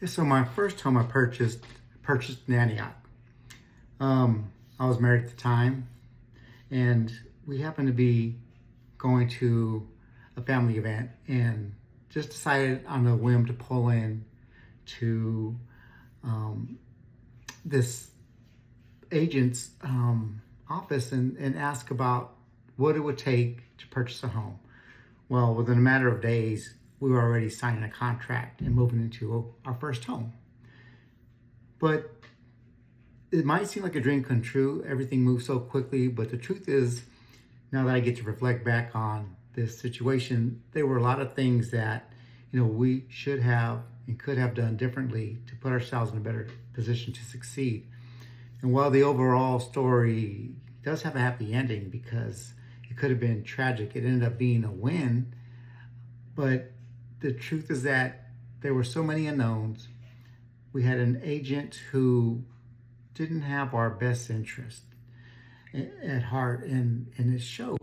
So my first home I purchased in Antioch. I was married at the time, and we happened to be going to a family event, and just decided on a whim to pull in to um, this agent's office and ask about what it would take to purchase a home. Well, within a matter of days, we were already signing a contract and moving into our first home. But it might seem like a dream come true. Everything moves so quickly, but the truth is, now that I get to reflect back on this situation, there were a lot of things that we should have and could have done differently to put ourselves in a better position to succeed. And while the overall story does have a happy ending because it could have been tragic, it ended up being a win. But the truth is that there were so many unknowns. We had an agent who didn't have our best interest at heart, and it showed.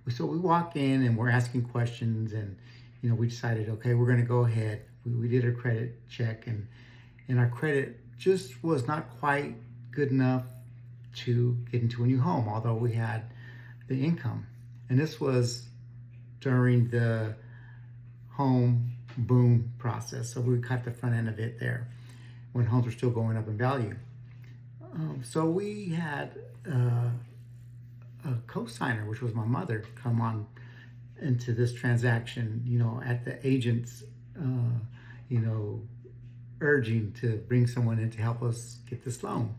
So we walk in and we're asking questions, and we decided, okay, we're going to go ahead. We did a credit check, and our credit just was not quite good enough to get into a new home, although we had the income. And this was during the home boom process, so we caught the front end of it there when homes were still going up in value. So we had a co-signer, which was my mother, come on into this transaction, at the agent's, urging to bring someone in to help us get this loan.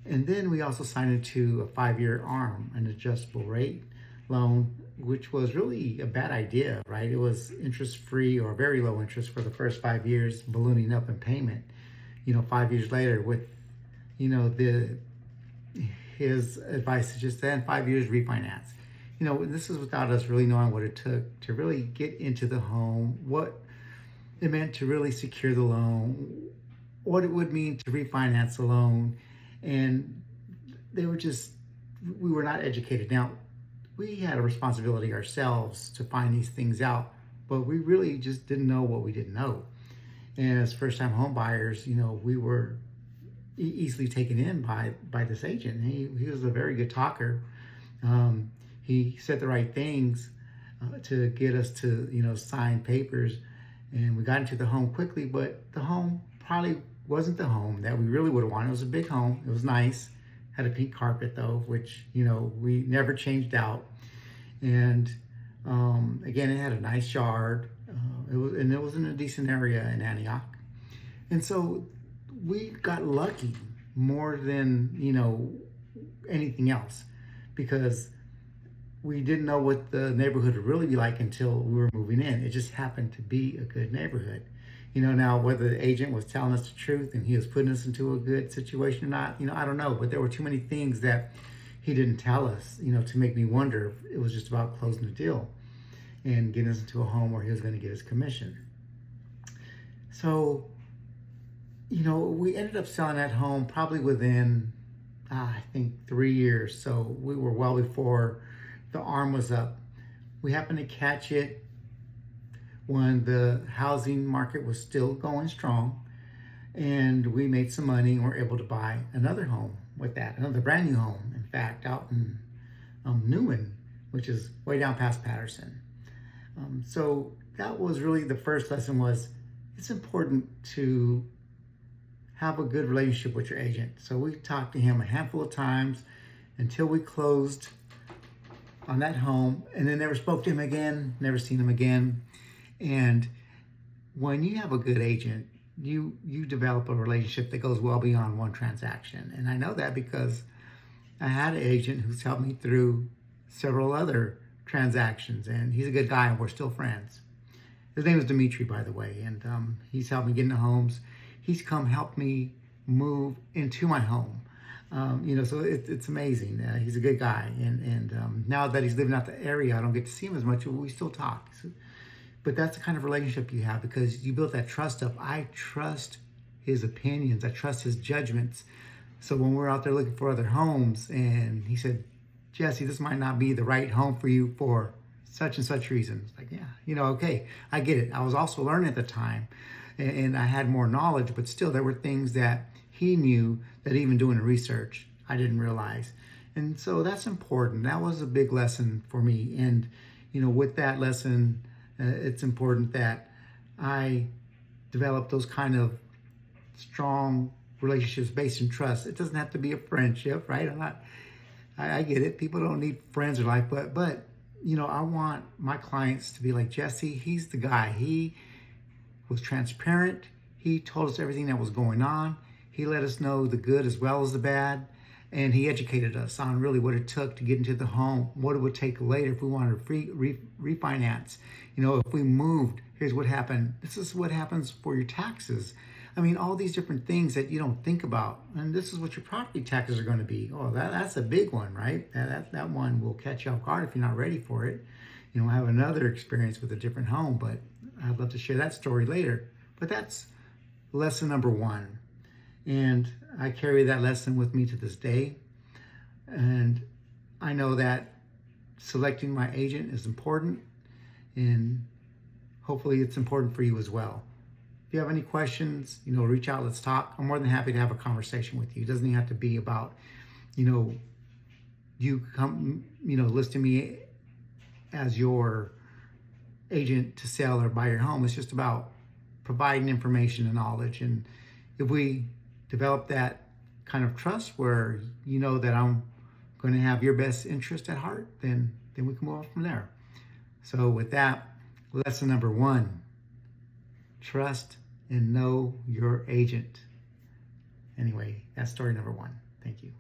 And then we also signed into a 5-year ARM, an adjustable rate loan, which was really a bad idea, right? It was interest-free or very low interest for the first 5 years, ballooning up in payment. 5 years later, with his advice is just then 5 years refinance. This is without us really knowing what it took to really get into the home, what it meant to really secure the loan, what it would mean to refinance the loan. And we were not educated. Now, we had a responsibility ourselves to find these things out, but we really just didn't know what we didn't know. And as first-time home buyers, we were easily taken in by this agent. He was a very good talker. He said the right things to get us to sign papers, and we got into the home quickly. But the home probably wasn't the home that we really would have wanted. It was a big home. It was nice. Had a pink carpet though, which we never changed out. And again, it had a nice yard. It was in a decent area in Antioch. And so we got lucky more than anything else, because we didn't know what the neighborhood would really be like until we were moving in. It just happened to be a good neighborhood. Now whether the agent was telling us the truth and he was putting us into a good situation or not, I don't know. But there were too many things that he didn't tell us, to make me wonder if it was just about closing the deal and getting us into a home where he was going to get his commission. So we ended up selling that home probably within, I think, 3 years. So we were well before the ARM was up. We happened to catch it when the housing market was still going strong, and we made some money and were able to buy another home with that, another brand new home, in fact, out in Newman, which is way down past Patterson. So that was really the first lesson. Was it's important to have a good relationship with your agent. So we talked to him a handful of times until we closed on that home, and then never spoke to him again, never seen him again. And when you have a good agent, you develop a relationship that goes well beyond one transaction. And I know that because I had an agent who's helped me through several other transactions, and he's a good guy, and we're still friends. His name is Dimitri, by the way, and he's helped me get into homes. He's come help me move into my home. So it's amazing. He's a good guy, and now that he's living out the area, I don't get to see him as much, but we still talk. But that's the kind of relationship you have, because you build that trust up. I trust his opinions. I trust his judgments. So when we're out there looking for other homes, and he said, Jesse, this might not be the right home for you for such and such reasons. Like, yeah, okay, I get it. I was also learning at the time and I had more knowledge, but still there were things that he knew that even doing research, I didn't realize. And so that's important. That was a big lesson for me. And, with that lesson, it's important that I develop those kind of strong relationships based in trust. It doesn't have to be a friendship, right? I get it. People don't need friends in life, but I want my clients to be like Jesse. He's the guy. He was transparent. He told us everything that was going on. He let us know the good as well as the bad. And he educated us on really what it took to get into the home, what it would take later if we wanted to refinance. If we moved, here's what happened. This is what happens for your taxes. I mean, all these different things that you don't think about. And this is what your property taxes are going to be. Oh, that's a big one, right? That one will catch you off guard if you're not ready for it. I have another experience with a different home, but I'd love to share that story later. But that's lesson number one. And I carry that lesson with me to this day. And I know that selecting my agent is important, and hopefully it's important for you as well. If you have any questions, reach out, let's talk. I'm more than happy to have a conversation with you. It doesn't even have to be about, you come, listing me as your agent to sell or buy your home. It's just about providing information and knowledge. And if we develop that kind of trust where you know that I'm going to have your best interest at heart, then we can move on from there. So with that, lesson number one, trust and know your agent. Anyway, that's story number one. Thank you.